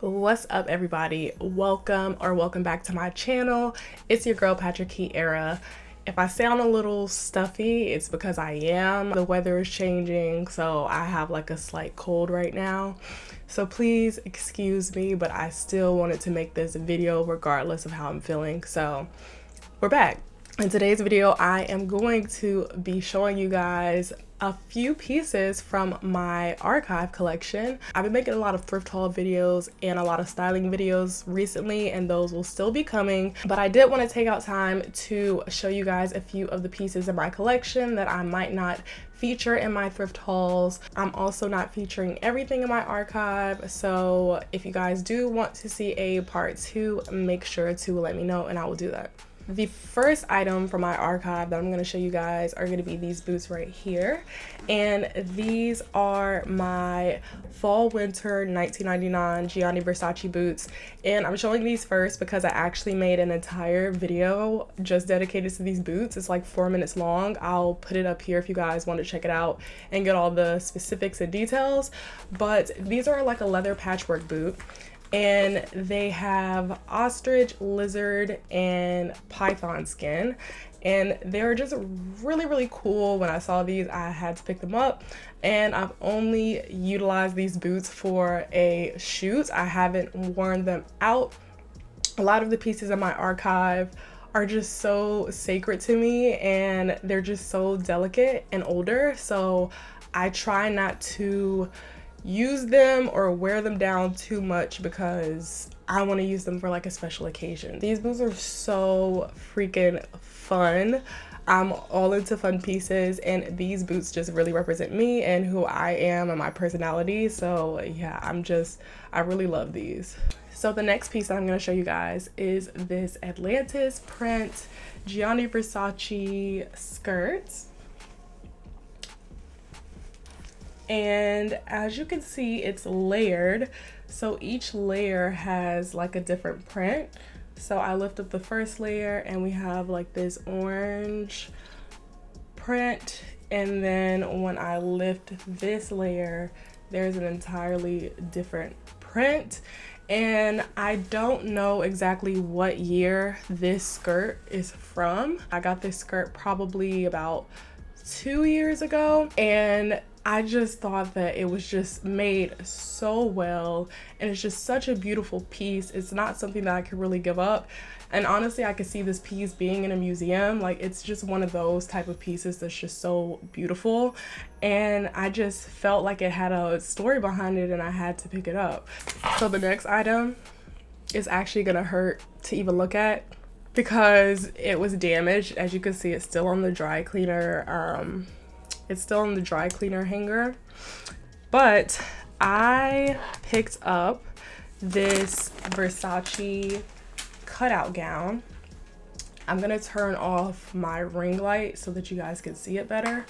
What's up, everybody? Welcome back to my channel. It's your girl Patrick Era. If I sound a little stuffy, it's because I am. The weather is changing, so I have like a slight cold right now. So please excuse me, but I still wanted to make this video regardless of how I'm feeling. So we're back. In today's video, I am going to be showing you guys a few pieces from my archive collection. I've been making a lot of thrift haul videos and a lot of styling videos recently, and those will still be coming. But I did want to take out time to show you guys a few of the pieces in my collection that I might not feature in my thrift hauls. I'm also not featuring everything in my archive, so if you guys do want to see a part 2, make sure to let me know and I will do that. The first item from my archive that I'm going to show you guys are going to be these boots right here, and these are my fall winter 1999 Gianni Versace boots. And I'm showing these first because I actually made an entire video just dedicated to these boots. It's like 4 minutes long. I'll put it up here if you guys want to check it out and get all the specifics and details. But these are like a leather patchwork boot, and they have ostrich, lizard, and python skin, and they're just really cool. When I saw these, I had to pick them up, and I've only utilized these boots for a shoot. I haven't worn them out. A lot of the pieces in my archive are just so sacred to me, and they're just so delicate and older, so I try not to use them or wear them down too much because I want to use them for like a special occasion. These boots are so freaking fun. I'm all into fun pieces, and these boots just really represent me and who I am and my personality. So yeah, I really love these. So the next piece that I'm going to show you guys is this Atlantis print Gianni Versace skirt. And as you can see, it's layered, so each layer has like a different print. So I lift up the first layer and we have like this orange print, and then when I lift this layer, there's an entirely different print. And I don't know exactly what year this skirt is from. I got this skirt probably about 2 years ago, and I just thought that it was just made so well, and it's just such a beautiful piece. It's not something that I could really give up, and honestly I could see this piece being in a museum. Like, it's just one of those type of pieces that's just so beautiful, and I just felt like it had a story behind it and I had to pick it up. So the next item is actually gonna hurt to even look at because it was damaged. As you can see, it's still on the dry cleaner. It's still on the dry cleaner hanger, but I picked up this Versace cutout gown. I'm gonna turn off my ring light so that you guys can see it better.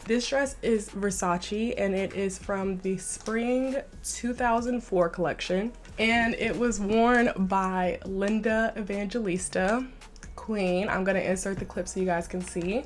This dress is Versace, and it is from the spring 2004 collection, and it was worn by Linda Evangelista, Queen. I'm gonna insert the clip so you guys can see.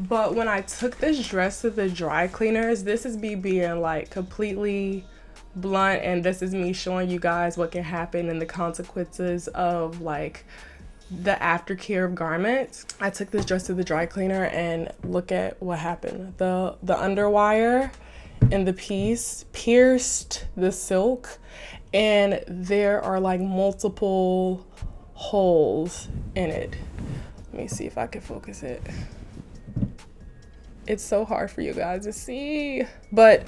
But when I took this dress to the dry cleaners, this is me being like completely blunt, and this is me showing you guys what can happen and the consequences of like the aftercare of garments. I took this dress to the dry cleaner and look at what happened. The underwire in the piece pierced the silk, and there are like multiple holes in it. Let me see if I can focus it. It's so hard for you guys to see, but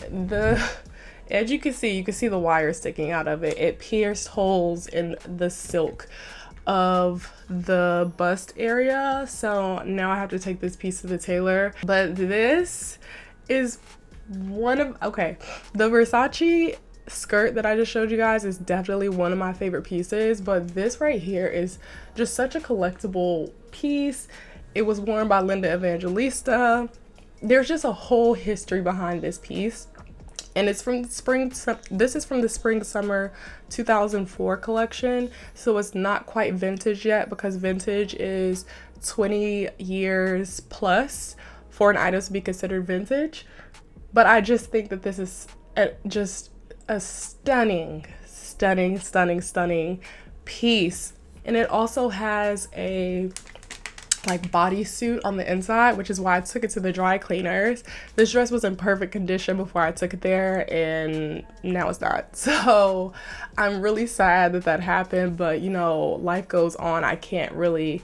as you can see the wire sticking out of it. It pierced holes in the silk of the bust area. So now I have to take this piece to the tailor. But this is the Versace skirt that I just showed you guys is definitely one of my favorite pieces, but this right here is just such a collectible piece. It was worn by Linda Evangelista. There's just a whole history behind this piece, and it's from this is from the spring summer 2004 collection, so it's not quite vintage yet because vintage is 20 years plus for an item to be considered vintage. But I just think that this is just a stunning piece. And it also has a like bodysuit on the inside, which is why I took it to the dry cleaners. This dress was in perfect condition before I took it there, and now it's not. So I'm really sad that that happened, but you know, life goes on. I can't really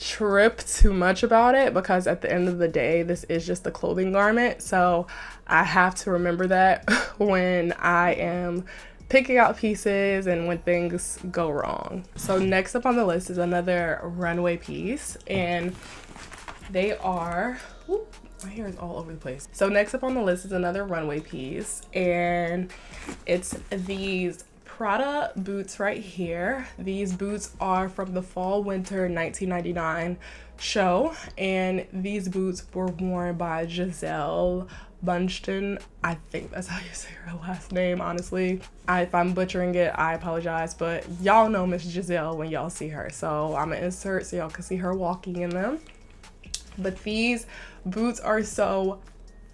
trip too much about it because at the end of the day, this is just a clothing garment. So I have to remember that when I am picking out pieces and when things go wrong. So next up on the list is another runway piece, and they are, whoop, my hair is all over the place. So next up on the list is another runway piece, and it's these Prada boots right here. These boots are from the fall winter 1999 show, and these boots were worn by Giselle Bundchen. I think that's how you say her last name, honestly. If I'm butchering it, I apologize, but y'all know Miss Giselle when y'all see her. So I'm gonna insert so y'all can see her walking in them. But these boots are so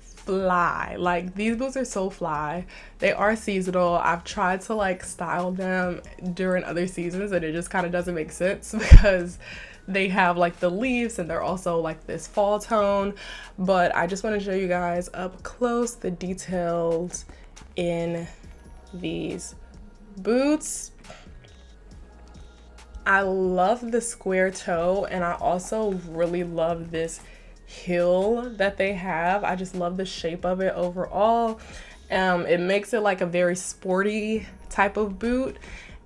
fly. Like, these boots are so fly. They are seasonal. I've tried to like style them during other seasons and it just kind of doesn't make sense because they have like the leaves and they're also like this fall tone. But I just want to show you guys up close the details in these boots. I love the square toe, and I also really love this heel that they have. I just love the shape of it overall. It makes it like a very sporty type of boot.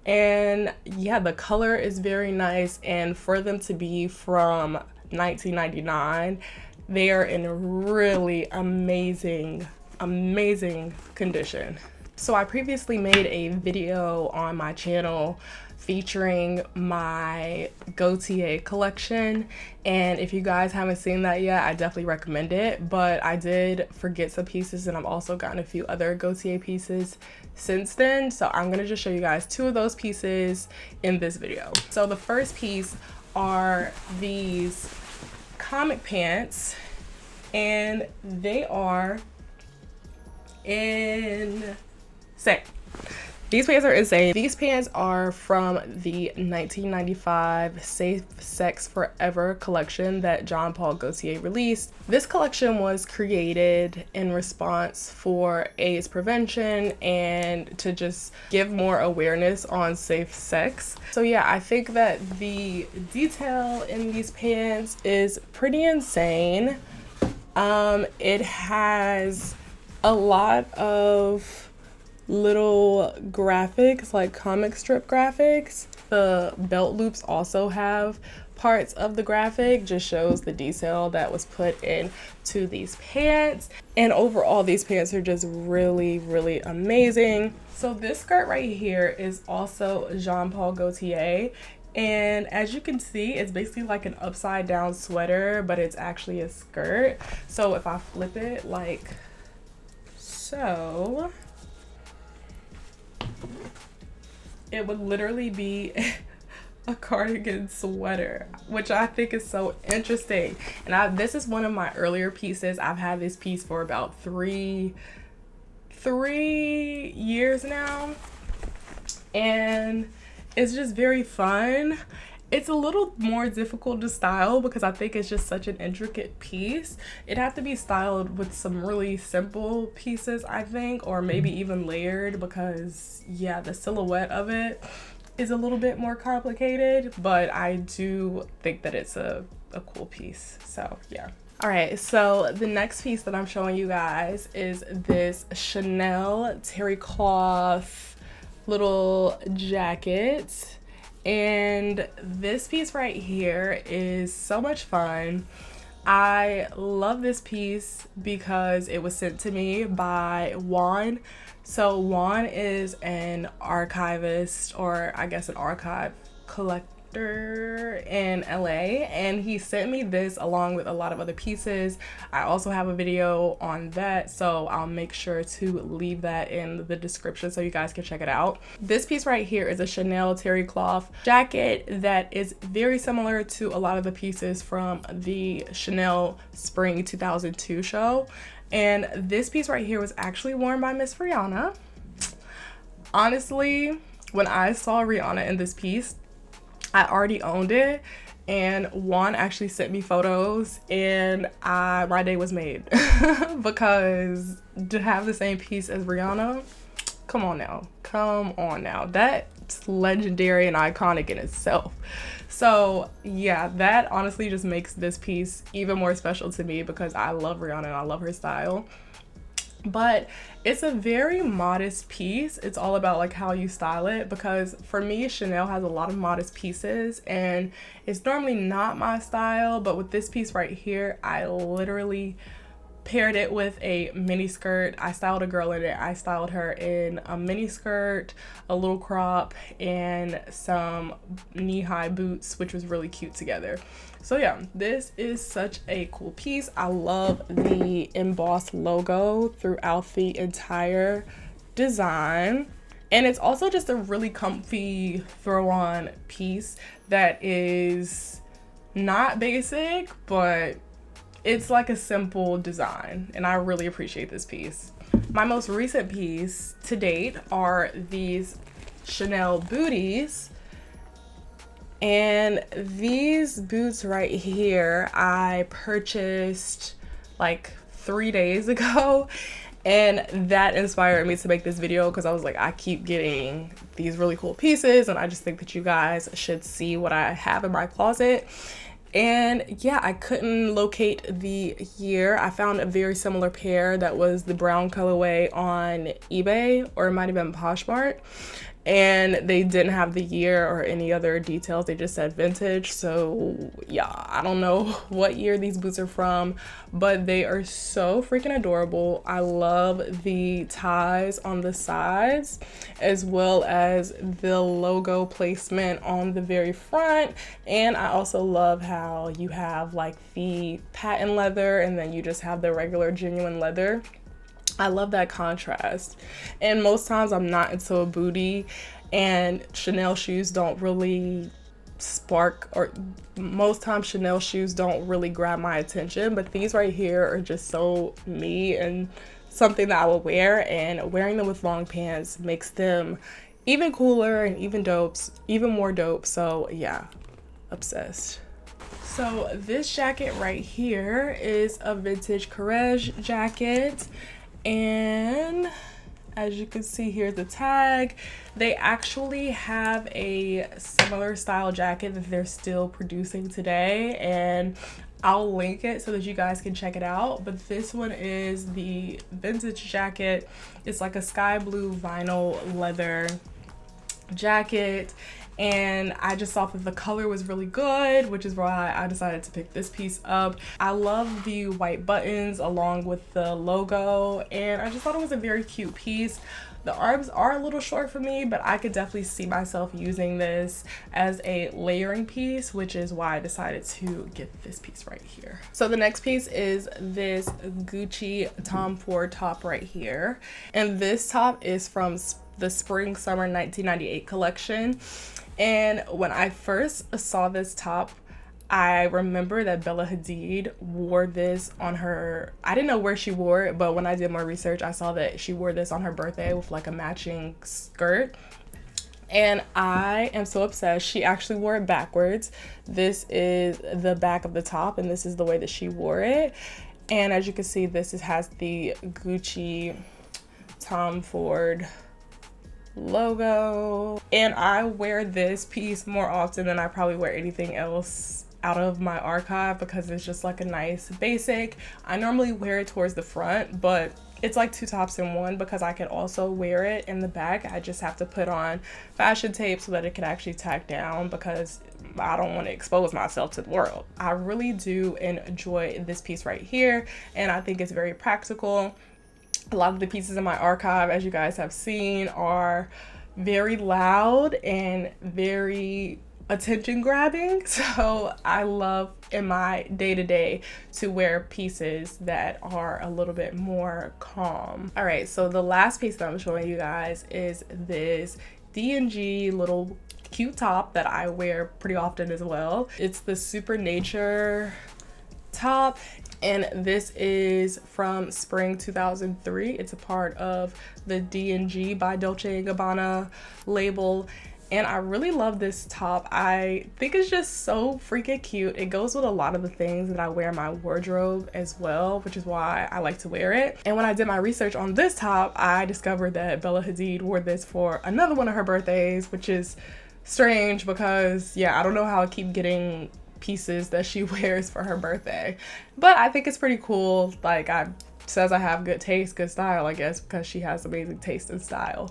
And yeah, the color is very nice, and for them to be from 1999, they are in really amazing condition. So I previously made a video on my channel featuring my Gaultier collection, and if you guys haven't seen that yet, I definitely recommend it. But I did forget some pieces, and I've also gotten a few other Gaultier pieces since then, so I'm gonna just show you guys two of those pieces in this video. So the first piece are these comic pants, and they are insane. These pants are insane. These pants are from the 1995 Safe Sex Forever collection that Jean Paul Gaultier released. This collection was created in response for AIDS prevention and to just give more awareness on safe sex. So yeah, I think that the detail in these pants is pretty insane. It has a lot of little graphics, like comic strip graphics. The belt loops also have parts of the graphic, just shows the detail that was put into these pants. And overall, these pants are just really amazing. So this skirt right here is also Jean Paul Gaultier, and as you can see, it's basically like an upside down sweater, but it's actually a skirt. So if I flip it like so, it would literally be a cardigan sweater, which I think is so interesting. And this is one of my earlier pieces. I've had this piece for about three years now, and it's just very fun. It's a little more difficult to style because I think it's just such an intricate piece. It'd have to be styled with some really simple pieces, I think, or maybe even layered, because yeah, the silhouette of it is a little bit more complicated, but I do think that it's a cool piece. So yeah. All right, so the next piece that I'm showing you guys is this Chanel terry cloth little jacket. And this piece right here is so much fun. I love this piece because it was sent to me by Juan. So Juan is an archivist, or I guess an archive collector in LA, and he sent me this along with a lot of other pieces. I also have a video on that, so I'll make sure to leave that in the description so you guys can check it out. This piece right here is a Chanel terry cloth jacket that is very similar to a lot of the pieces from the Chanel Spring 2002 show. And this piece right here was actually worn by Miss Rihanna. Honestly, when I saw Rihanna in this piece, I already owned it, and Juan actually sent me photos, and my day was made because to have the same piece as Rihanna, come on now, that's legendary and iconic in itself. So yeah, that honestly just makes this piece even more special to me because I love Rihanna and I love her style. But it's a very modest piece. It's all about like how you style it, because for me, Chanel has a lot of modest pieces and it's normally not my style, but with this piece right here, I literally paired it with a mini skirt. I styled a girl in it. I styled her in a mini skirt, a little crop, and some knee-high boots, which was really cute together. So yeah, this is such a cool piece. I love the embossed logo throughout the entire design. And it's also just a really comfy throw-on piece that is not basic, but it's like a simple design, and I really appreciate this piece. My most recent piece to date are these Chanel booties. And these boots right here, I purchased like 3 days ago. And that inspired me to make this video because I was like, I keep getting these really cool pieces and I just think that you guys should see what I have in my closet. And yeah, I couldn't locate the year. I found a very similar pair that was the brown colorway on eBay, or it might have been Poshmark. And they didn't have the year or any other details. They just said vintage. So yeah, I don't know what year these boots are from, but they are so freaking adorable. I love the ties on the sides, as well as the logo placement on the very front. And I also love how you have like the patent leather and then you just have the regular genuine leather. I love that contrast. And most times I'm not into a booty, and Chanel shoes don't really spark, or most times Chanel shoes don't really grab my attention, but these right here are just so me and something that I would wear, and wearing them with long pants makes them even cooler and even more dope. So yeah, obsessed. So this jacket right here is a vintage Courrèges jacket. And as you can see, here's the tag. They actually have a similar style jacket that they're still producing today, and I'll link it so that you guys can check it out. But this one is the vintage jacket. It's like a sky blue vinyl leather jacket, and I just thought that the color was really good, which is why I decided to pick this piece up. I love the white buttons along with the logo, and I just thought it was a very cute piece. The arms are a little short for me, but I could definitely see myself using this as a layering piece, which is why I decided to get this piece right here. So the next piece is this Gucci Tom Ford top right here, and this top is from the spring summer 1998 collection. And when I first saw this top, I remember that Bella Hadid wore this on her, I didn't know where she wore it, but when I did more research, I saw that she wore this on her birthday with like a matching skirt. And I am so obsessed. She actually wore it backwards. This is the back of the top, and this is the way that she wore it. And as you can see, this has the Gucci Tom Ford logo, and I wear this piece more often than I probably wear anything else out of my archive because it's just like a nice basic. I normally wear it towards the front, but it's like two tops in one because I can also wear it in the back. I just have to put on fashion tape so that it can actually tack down because I don't want to expose myself to the world. I really do enjoy this piece right here, and I think it's very practical. A lot of the pieces in my archive, as you guys have seen, are very loud and very attention grabbing. So I love in my day-to-day to wear pieces that are a little bit more calm. All right, so the last piece that I'm showing you guys is this D&G little cute top that I wear pretty often as well. It's the Super Nature top, And this is from spring 2003. It's a part of the D&G by Dolce & Gabbana label. And I really love this top. I think it's just so freaking cute. It goes with a lot of the things that I wear in my wardrobe as well, which is why I like to wear it. And when I did my research on this top, I discovered that Bella Hadid wore this for another one of her birthdays, which is strange because, yeah, I don't know how I keep getting pieces that she wears for her birthday. But I think it's pretty cool. Like, says I have good taste, good style, I guess, because she has amazing taste and style.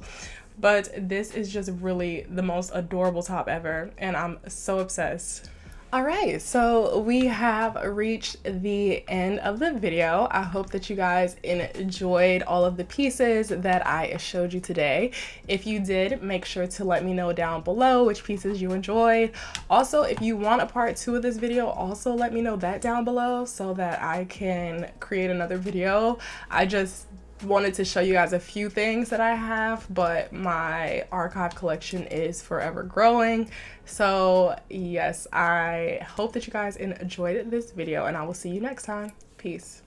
But this is just really the most adorable top ever, and I'm so obsessed. All right, so we have reached the end of the video. I hope that you guys enjoyed all of the pieces that I showed you today. If you did, make sure to let me know down below which pieces you enjoyed. Also, if you want a part 2 of this video, also let me know that down below so that I can create another video. I just wanted to show you guys a few things that I have, but my archive collection is forever growing. So yes, I hope that you guys enjoyed this video, and I will see you next time. Peace.